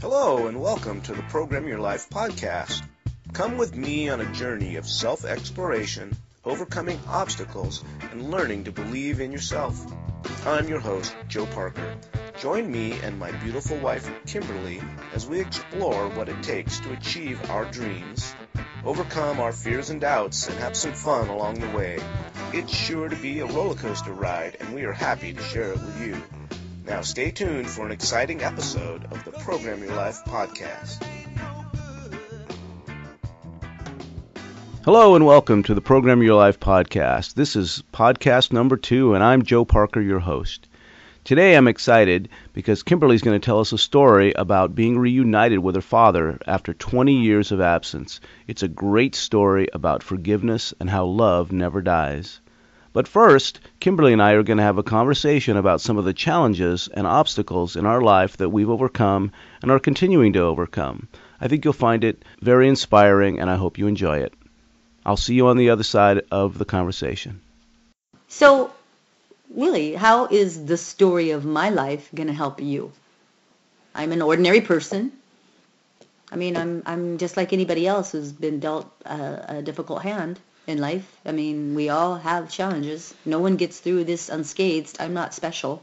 Hello and welcome to the Program Your Life podcast. Come with me on a journey of self-exploration, overcoming obstacles, and learning to believe in yourself. I'm your host, Joe Parker. Join me and my beautiful wife, Kimberly, as we explore what it takes to achieve our dreams, overcome our fears and doubts, and have some fun along the way. It's sure to be a roller coaster ride, and we are happy to share it with you. Now stay tuned for an exciting episode of the Program Your Life podcast. Hello and welcome to the Program Your Life podcast. This is podcast number 2, and I'm Joe Parker, your host. Today I'm excited because Kimberly's going to tell us a story about being reunited with her father after 20 years of absence. It's a great story about forgiveness and how love never dies. But first, Kimberly and I are going to have a conversation about some of the challenges and obstacles in our life that we've overcome and are continuing to overcome. I think you'll find it very inspiring, and I hope you enjoy it. I'll see you on the other side of the conversation. So, Willie, how is the story of my life going to help you? I'm an ordinary person. I mean, I'm just like anybody else who's been dealt a difficult hand in life. I mean, we all have challenges. No one gets through this unscathed. I'm not special.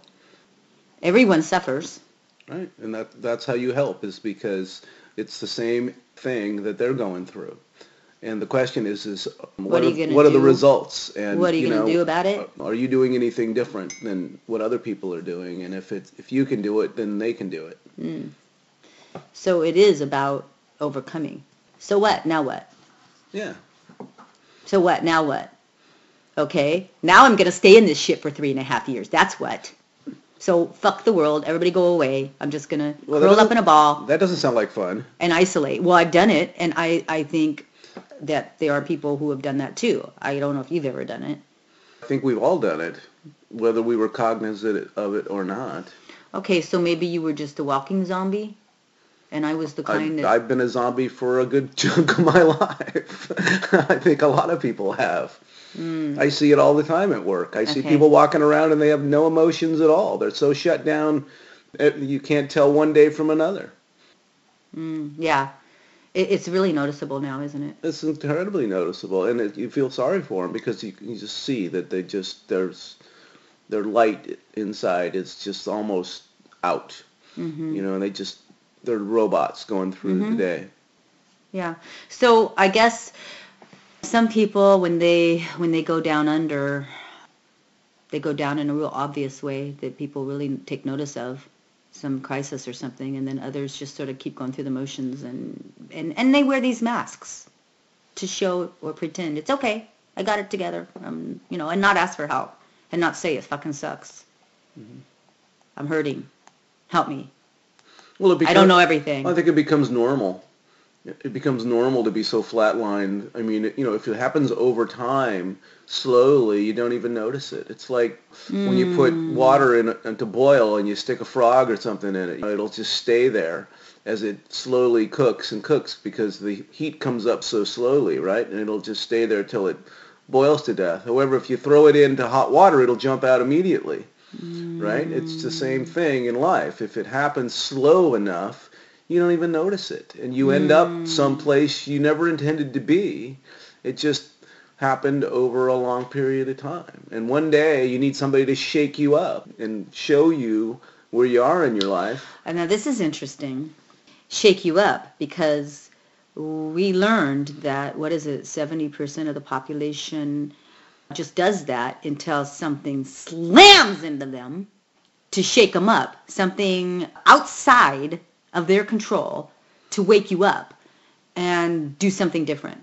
Everyone suffers. Right, and that's how you help, is because it's the same thing that they're going through. And the question is what are the results? And what are you going to do about it? Are you doing anything different than what other people are doing? And if you can do it, then they can do it. So it is about overcoming. So what? Now what? Yeah. So what? Now what? Okay. Now I'm going to stay in this shit for 3.5 years. That's what. So fuck the world. Everybody go away. I'm just going to curl up in a ball. That doesn't sound like fun. And isolate. Well, I've done it, and I think that there are people who have done that too. I don't know if you've ever done it. I think we've all done it, whether we were cognizant of it or not. Okay, so maybe you were just a walking zombie, and I was the kind I've been a zombie for a good chunk of my life. I think a lot of people have. I see it all the time at work. I see people walking around and they have no emotions at all. They're so shut down, you can't tell one day from another. Yeah. It's really noticeable now, isn't it? It's incredibly noticeable, and you feel sorry for them because you just see that their light inside is just almost out. And they're robots going through the day. Yeah. So I guess some people, when they go down under, they go down in a real obvious way that people really take notice of. Some crisis or something, and then others just sort of keep going through the motions, and they wear these masks to show or pretend it's okay, I got it together, and not ask for help, and not say it fucking sucks. I'm hurting, help me. Well, I don't know everything. I think it becomes normal. It becomes normal to be so flatlined. I mean, if it happens over time, slowly, you don't even notice it. It's like when you put water in to boil and you stick a frog or something in it. It'll just stay there as it slowly cooks and cooks because the heat comes up so slowly, right? And it'll just stay there till it boils to death. However, if you throw it into hot water, it'll jump out immediately, right? It's the same thing in life. If it happens slow enough, you don't even notice it, and you end up someplace you never intended to be. It just happened over a long period of time. And one day you need somebody to shake you up and show you where you are in your life. And now this is interesting. Shake you up, because we learned that, 70% of the population just does that until something slams into them to shake them up. Something outside of their control to wake you up and do something different,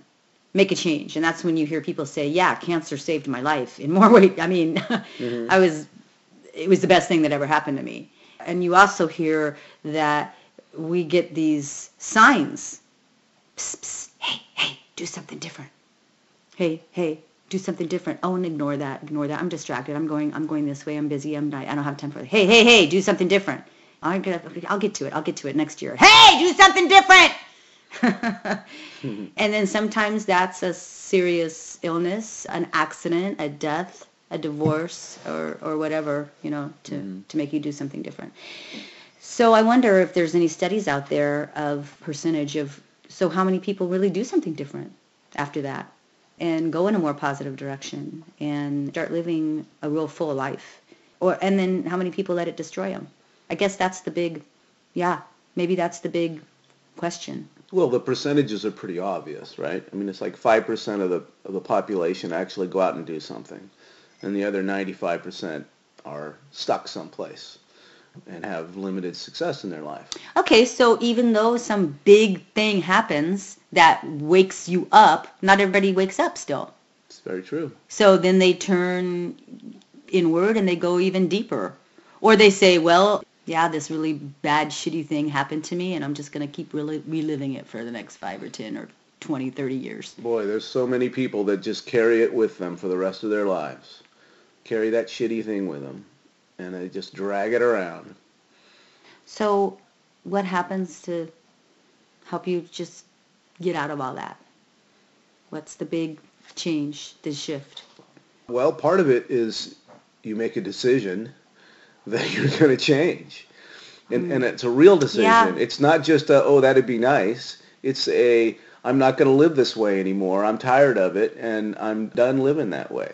make a change. And that's when you hear people say, yeah, cancer saved my life in more ways. I mean, it was the best thing that ever happened to me. And you also hear that we get these signs. Psst, psst, hey, do something different. Hey, do something different. Oh, and ignore that. I'm distracted. I'm going this way. I'm busy. I don't have time for it. Hey, do something different. I'll get to it next year. Hey, do something different. And then sometimes that's a serious illness, an accident, a death, a divorce, or whatever, to make you do something different. So I wonder if there's any studies out there of percentage of, so how many people really do something different after that and go in a more positive direction and start living a real full life? And then how many people let it destroy them? I guess that's the big, maybe that's the big question. Well, the percentages are pretty obvious, right? I mean, it's like 5% of the population actually go out and do something, and the other 95% are stuck someplace and have limited success in their life. Okay, so even though some big thing happens that wakes you up, not everybody wakes up still. It's very true. So then they turn inward and they go even deeper. Or they say, well, yeah, this really bad, shitty thing happened to me, and I'm just going to keep reliving it for the next 5 or 10 or 20, 30 years. Boy, there's so many people that just carry it with them for the rest of their lives. Carry that shitty thing with them, and they just drag it around. So what happens to help you just get out of all that? What's the big change, the shift? Well, part of it is you make a decision that you're going to change. And it's a real decision. Yeah. It's not just oh, that'd be nice. It's I'm not going to live this way anymore. I'm tired of it, and I'm done living that way.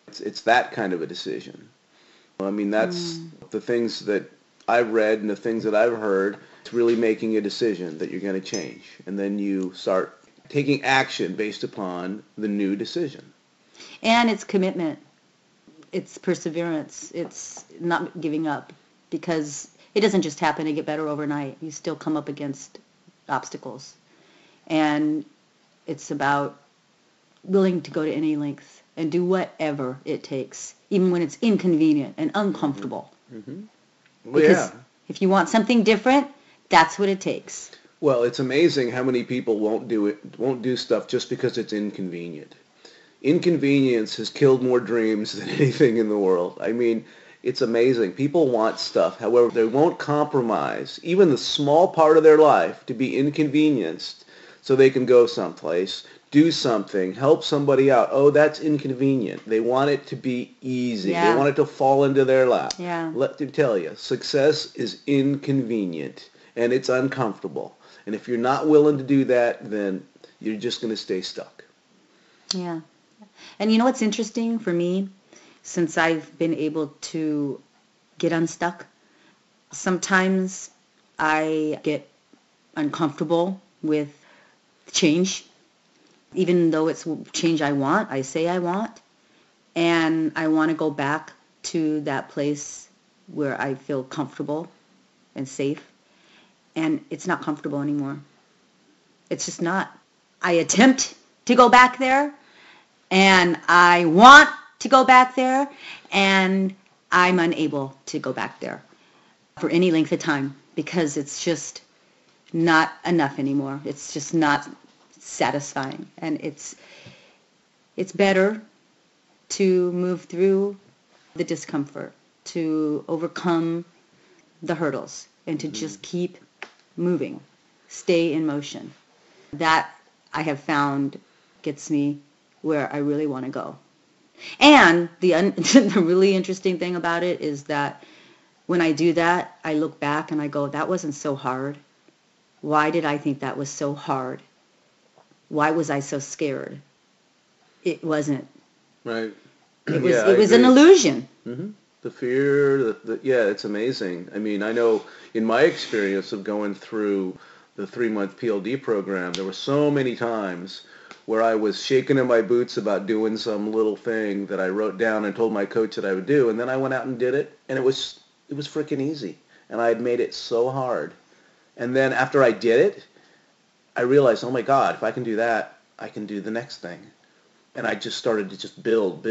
It's that kind of a decision. I mean, that's the things that I've read and the things that I've heard. It's really making a decision that you're going to change. And then you start taking action based upon the new decision. And it's commitment. It's perseverance. It's not giving up, because it doesn't just happen to get better overnight. You still come up against obstacles. And it's about willing to go to any length and do whatever it takes, even when it's inconvenient and uncomfortable. Mm-hmm. Well, because if you want something different, that's what it takes. Well, it's amazing how many people won't do stuff just because it's inconvenient. Inconvenience has killed more dreams than anything in the world. I mean, it's amazing. People want stuff. However, they won't compromise even the small part of their life to be inconvenienced so they can go someplace, do something, help somebody out. Oh, that's inconvenient. They want it to be easy. Yeah. They want it to fall into their lap. Yeah. Let me tell you, success is inconvenient and it's uncomfortable. And if you're not willing to do that, then you're just going to stay stuck. Yeah. And you know what's interesting for me, since I've been able to get unstuck? Sometimes I get uncomfortable with change, even though it's change I want, I say I want, and I want to go back to that place where I feel comfortable and safe, and it's not comfortable anymore. It's just not. I attempt to go back there, and I want to go back there, and I'm unable to go back there for any length of time because it's just not enough anymore. It's just not satisfying, and it's better to move through the discomfort, to overcome the hurdles, and to just keep moving, stay in motion. That I have found gets me where I really want to go. And the really interesting thing about it is that when I do that, I look back and I go, that wasn't so hard. Why did I think that was so hard? Why was I so scared? It wasn't. Right. It was an illusion. Mm-hmm. The fear, it's amazing. I mean, I know in my experience of going through the 3-month PLD program, there were so many times where I was shaking in my boots about doing some little thing that I wrote down and told my coach that I would do, and then I went out and did it, and it was freaking easy, and I had made it so hard. And then after I did it, I realized, oh my God, if I can do that, I can do the next thing. And I just started to just build,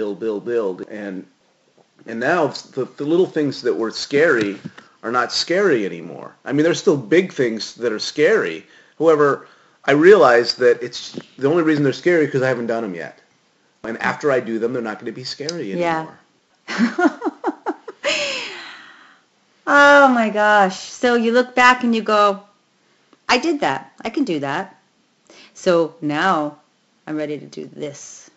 and now the little things that were scary are not scary anymore. I mean, there's still big things that are scary. However, I realized that it's the only reason they're scary because I haven't done them yet. And after I do them, they're not going to be scary anymore. Yeah. Oh my gosh. So you look back and you go, I did that. I can do that. So now I'm ready to do this.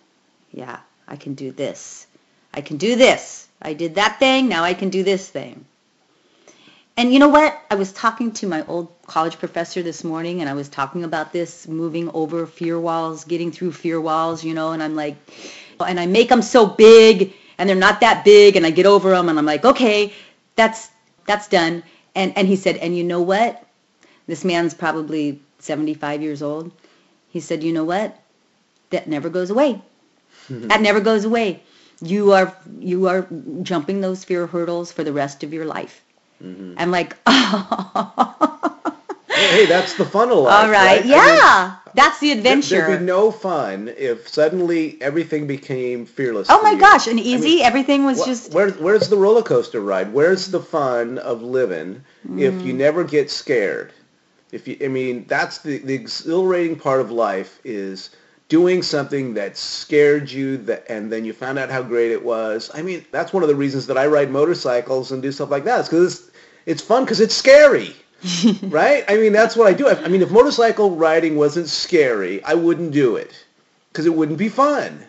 Yeah, I can do this. I can do this. I did that thing. Now I can do this thing. And you know what? I was talking to my old college professor this morning, and I was talking about this, moving over fear walls, getting through fear walls, and I'm like, and I make them so big, and they're not that big, and I get over them, and I'm like, okay, that's done. And he said, and you know what? This man's probably 75 years old. He said, you know what? That never goes away. That never goes away. You are jumping those fear hurdles for the rest of your life. Mm-hmm. I'm like, oh. Hey, that's the fun of life. All right, yeah. That's the adventure. There'd be no fun if suddenly everything became fearless. Oh my gosh, and easy. Everything was just. Where's the roller coaster ride? Where's the fun of living if you never get scared? That's the exhilarating part of life is doing something that scared you, and then you found out how great it was. That's one of the reasons that I ride motorcycles and do stuff like that. It's because it's fun because it's scary. Right? That's what I do. If motorcycle riding wasn't scary, I wouldn't do it because it wouldn't be fun.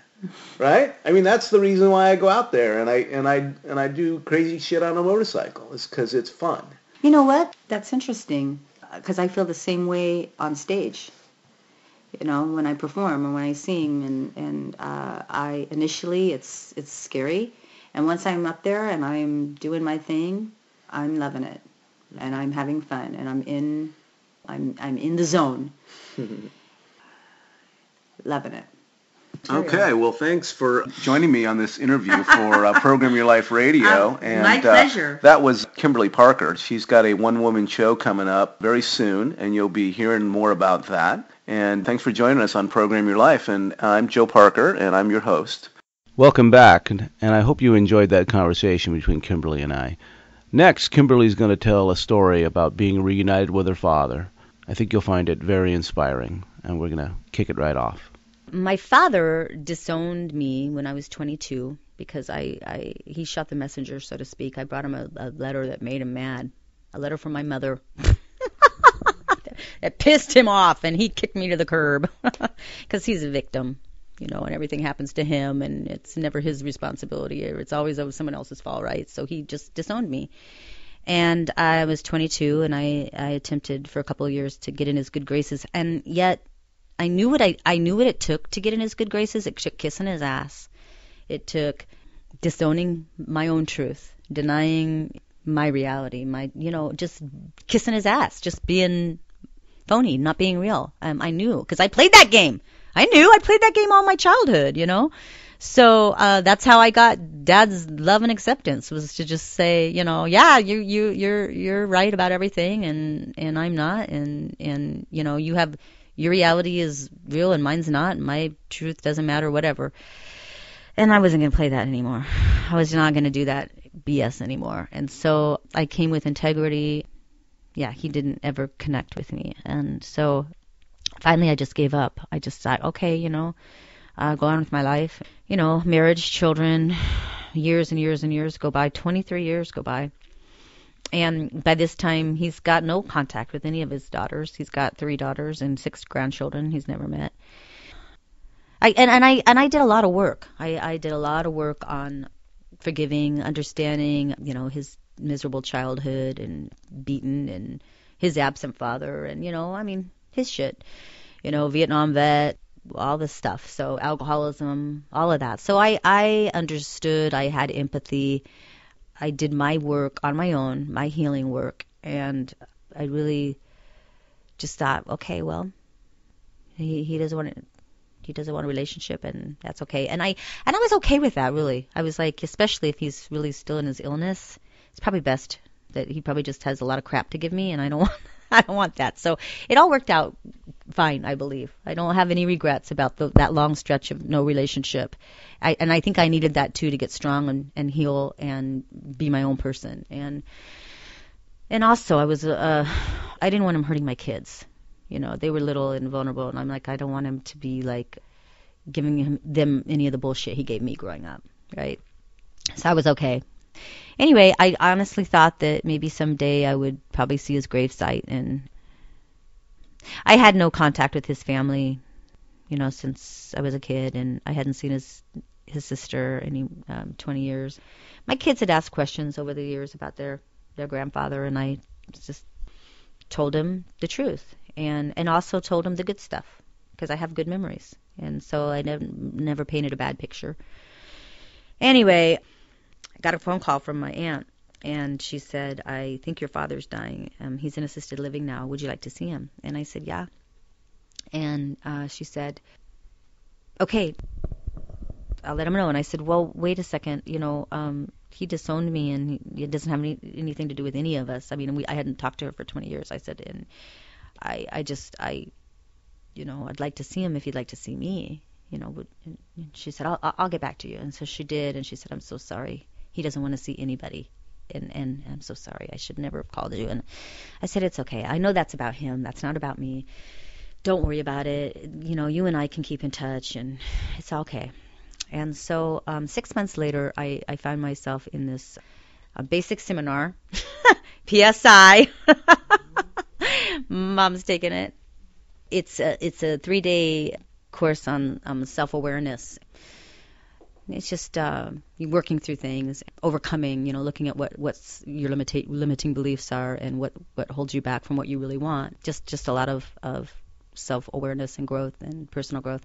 Right? That's the reason why I go out there and I do crazy shit on a motorcycle. It's because it's fun. You know what? That's interesting because I feel the same way on stage. When I perform or when I sing, and I initially it's scary, and once I'm up there and I'm doing my thing, I'm loving it. And I'm having fun, and I'm in the zone. Loving it. Okay, well, thanks for joining me on this interview for Program Your Life Radio. And my pleasure. That was Kimberly Parker. She's got a one-woman show coming up very soon, and you'll be hearing more about that. And thanks for joining us on Program Your Life. And I'm Joe Parker, and I'm your host. Welcome back, and I hope you enjoyed that conversation between Kimberly and I. Next, Kimberly's going to tell a story about being reunited with her father. I think you'll find it very inspiring, and we're going to kick it right off. My father disowned me when I was 22 because he shot the messenger, so to speak. I brought him a letter that made him mad, a letter from my mother that pissed him off, and he kicked me to the curb because he's a victim. And everything happens to him, and it's never his responsibility. It's always someone else's fault, right? So he just disowned me. And I was 22, and I attempted for a couple of years to get in his good graces, and yet I knew what it took to get in his good graces. It took kissing his ass. It took disowning my own truth, denying my reality, just kissing his ass, just being phony, not being real. I knew because I played that game. I played that game all my childhood, So that's how I got Dad's love and acceptance, was to just say, yeah, you're right about everything, and I'm not, and you have your reality is real and mine's not, and my truth doesn't matter, whatever. And I wasn't going to play that anymore. I was not going to do that BS anymore. And so I came with integrity. Yeah, he didn't ever connect with me, and so finally, I just gave up. I just thought, okay, go on with my life. Marriage, children, years and years and years go by. 23 years go by. And by this time, he's got no contact with any of his daughters. He's got 3 daughters and 6 grandchildren he's never met. I did a lot of work. I did a lot of work on forgiving, understanding, his miserable childhood and beaten and his absent father and, his shit, Vietnam vet, all this stuff. So alcoholism, all of that. So I understood, I had empathy. I did my work on my own, my healing work. And I really just thought, okay, well, he doesn't want a relationship, and that's okay. And I was okay with that, really. I was like, especially if he's really still in his illness, it's probably best that he probably just has a lot of crap to give me, and I don't want that. So it all worked out fine, I believe. I don't have any regrets about that long stretch of no relationship. I think I needed that too, to get strong and heal and be my own person. And also I didn't want him hurting my kids. They were little and vulnerable, and I'm like, I don't want him to be like giving them any of the bullshit he gave me growing up, right? So I was okay. Anyway, I honestly thought that maybe someday I would probably see his gravesite, and I had no contact with his family, since I was a kid, and I hadn't seen his sister in 20 years. My kids had asked questions over the years about their their grandfather, and I just told him the truth, and also told him the good stuff, because I have good memories, and so I never painted a bad picture. Anyway, I got a phone call from my aunt, and she said, I think your father's dying. He's in assisted living now. Would you like to see him? And I said, yeah. And she said, okay, I'll let him know. And I said, well, wait a second. He disowned me, and it doesn't have anything to do with any of us. I mean, I hadn't talked to her for 20 years. I said, and I'd like to see him if he'd like to see me. And she said, I'll get back to you. And so she did, and she said, I'm so sorry. He doesn't want to see anybody, and I'm so sorry. I should never have called you. And I said, it's okay. I know that's about him. That's not about me. Don't worry about it. You and I can keep in touch, and it's okay. And so 6 months later, I found myself in this basic seminar, PSI. Mom's taking it. It's a 3-day course on self-awareness. It's just you working through things, overcoming, looking at what's your limiting beliefs are, and what holds you back from what you really want. Just a lot of self-awareness and growth and personal growth.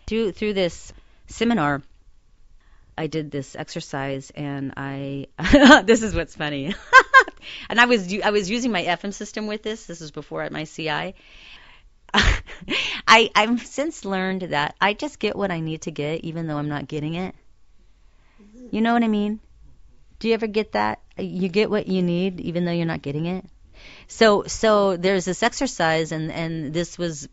Through this seminar, I did this exercise, and this is what's funny. And I was using my FM system with this. This was before at my CI. I've since learned that I just get what I need to get, even though I'm not getting it. You know what I mean? Do you ever get that? You get what you need, even though you're not getting it. So there's this exercise, and this was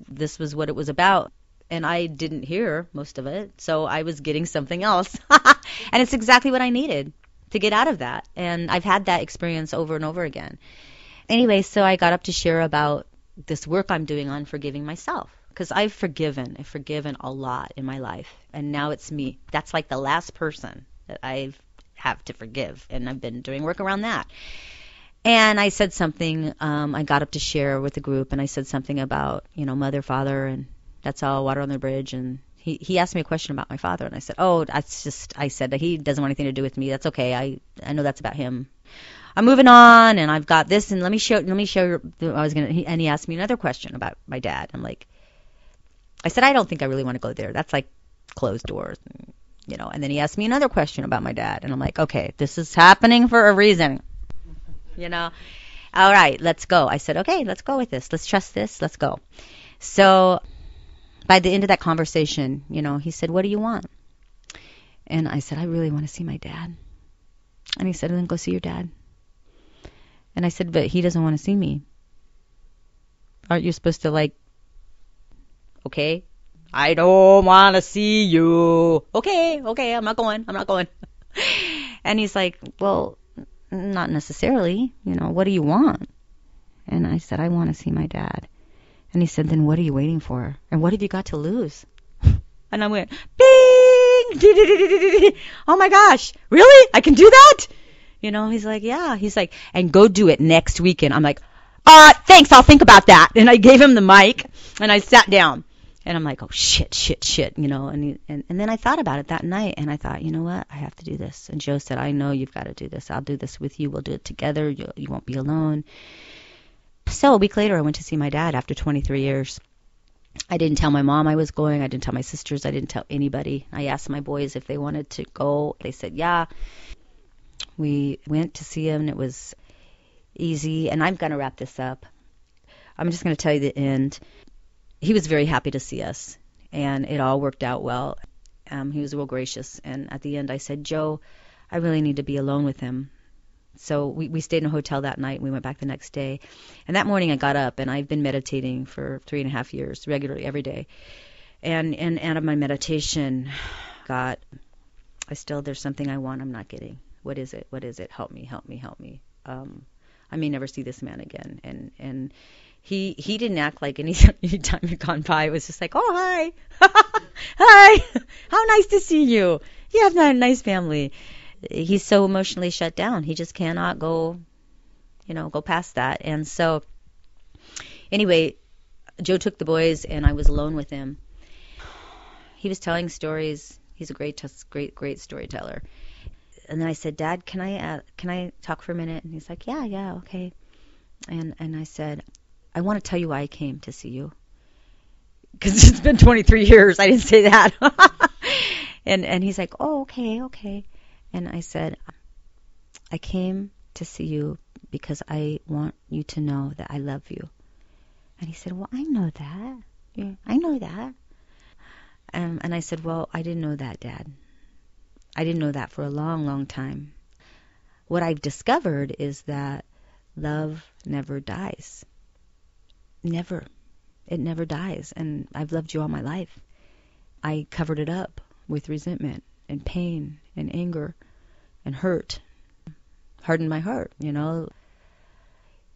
what it was about. And I didn't hear most of it, so I was getting something else. And it's exactly what I needed to get out of that. And I've had that experience over and over again. Anyway, so I got up to share about this work I'm doing on forgiving myself, because I've forgiven a lot in my life, and now it's me. That's like the last person that I have to forgive, and I've been doing work around that. And I said something, I got up to share with the group, and I said something about, mother, father, and that's all, water on the bridge. And he asked me a question about my father, and I said, I said that he doesn't want anything to do with me. That's okay. I know that's about him. I'm moving on, and I've got this, and let me show you. And he asked me another question about my dad. I said, I don't think I really want to go there. That's like closed doors, And then he asked me another question about my dad, and I'm like, okay, this is happening for a reason, All right, let's go. I said, okay, let's go with this. Let's trust this. Let's go. So by the end of that conversation, he said, what do you want? And I said, I really want to see my dad. And he said, then go see your dad. And I said, but he doesn't want to see me. Aren't you supposed to okay, I don't want to see you. Okay, I'm not going. And he's like, well, not necessarily. What do you want? And I said, I want to see my dad. And he said, then what are you waiting for? And what have you got to lose? And I went, bing! Oh my gosh, really? I can do that? He's like, yeah. He's like, and go do it next weekend. I'm like, thanks, I'll think about that. And I gave him the mic, and I sat down. And I'm like, oh, shit. And then I thought about it that night, and I thought, you know what? I have to do this. And Joe said, I know you've got to do this. I'll do this with you. We'll do it together. You won't be alone. So a week later, I went to see my dad after 23 years. I didn't tell my mom I was going. I didn't tell my sisters. I didn't tell anybody. I asked my boys if they wanted to go. They said, yeah. We went to see him, and it was easy. And I'm going to wrap this up. I'm just going to tell you the end. He was very happy to see us, and it all worked out well. He was real gracious. And at the end, I said, Joe, I really need to be alone with him. So we stayed in a hotel that night, and we went back the next day. And that morning I got up, and I've been meditating for 3.5 years, regularly, every day. And out of my meditation, there's something I want I'm not getting. What is it? Help me. I may never see this man again. And he didn't act like any time had gone by. It was just like, oh, hi. Hi. How nice to see you. You have a nice family. He's so emotionally shut down. He just cannot go past that. And so anyway, Joe took the boys, and I was alone with him. He was telling stories. He's a great storyteller. then I said, Dad, can I talk for a minute? And he's like, yeah, okay. And I said, I want to tell you why I came to see you. Because it's been 23 years. I didn't say that. and he's like, oh, okay. And I said, I came to see you because I want you to know that I love you. And he said, well, I know that. Yeah, I know that. And I said, well, I didn't know that, Dad. I didn't know that for a long, long time. What I've discovered is that love never dies. Never. It never dies. And I've loved you all my life. I covered it up with resentment and pain and anger and hurt. Hardened my heart,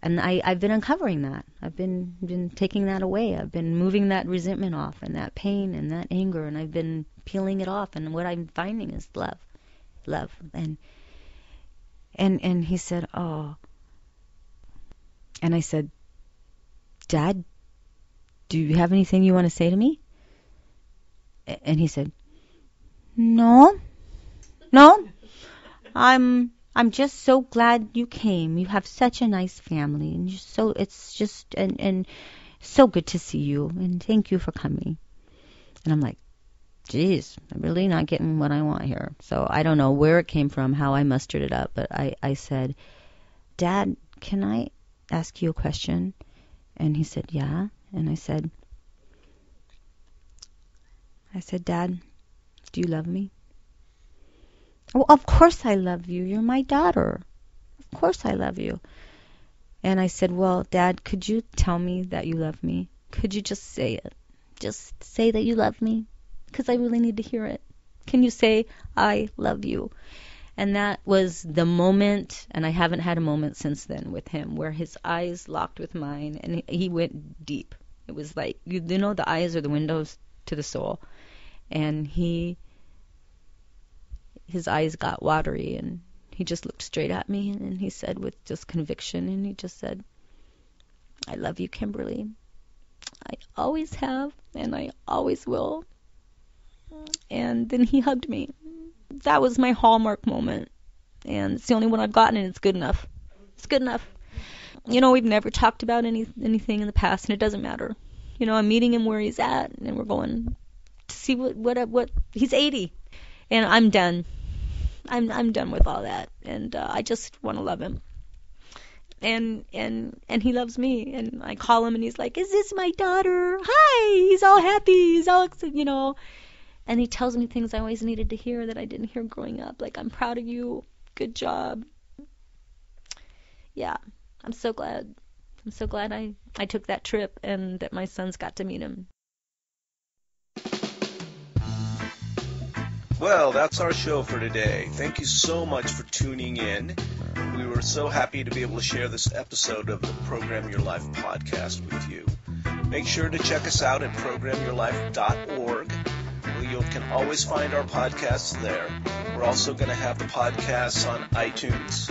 And I've been uncovering that. I've been taking that away. I've been moving that resentment off and that pain and that anger, and I've been peeling it off. And what I'm finding is love. And he said, oh. And I said, Dad, do you have anything you want to say to me? And he said, no. I'm just so glad you came. You have such a nice family, and it's just so good to see you, and thank you for coming. And I'm like, geez, I'm really not getting what I want here. So I don't know where it came from, how I mustered it up, but I said, Dad, can I ask you a question? And he said, yeah. And I said, Dad, do you love me? Well, of course I love you. You're my daughter. Of course I love you. And I said, well, Dad, could you tell me that you love me? Could you just say it? Just say that you love me? Because I really need to hear it. Can you say, I love you? And that was the moment, and I haven't had a moment since then with him, where his eyes locked with mine, and he went deep. It was like, the eyes are the windows to the soul. And his eyes got watery, and he just looked straight at me, and he said with just conviction, and he just said, I love you, Kimberly. I always have, and I always will. And then he hugged me. That was my hallmark moment, and it's the only one I've gotten, and it's good enough. It's good enough. We've never talked about anything in the past, and it doesn't matter. I'm meeting him where he's at, and we're going to see what he's 80, and I'm done. I'm done with all that, and I just want to love him. And he loves me, and I call him, and he's like, "Is this my daughter? Hi!" He's all happy. He's all, and he tells me things I always needed to hear that I didn't hear growing up, like, "I'm proud of you. Good job." Yeah, I'm so glad. I'm so glad I took that trip and that my sons got to meet him. Well, that's our show for today. Thank you so much for tuning in. We were so happy to be able to share this episode of the Program Your Life podcast with you. Make sure to check us out at programyourlife.org. You can always find our podcasts there. We're also going to have the podcasts on iTunes,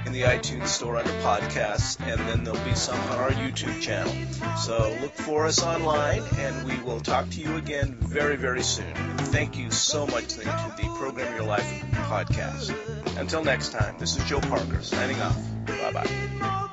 in the iTunes store under podcasts, and then there'll be some on our YouTube channel. So look for us online, and we will talk to you again very, very soon. Thank you so much to the Program Your Life podcast. Until next time, this is Joe Parker signing off. Bye-bye.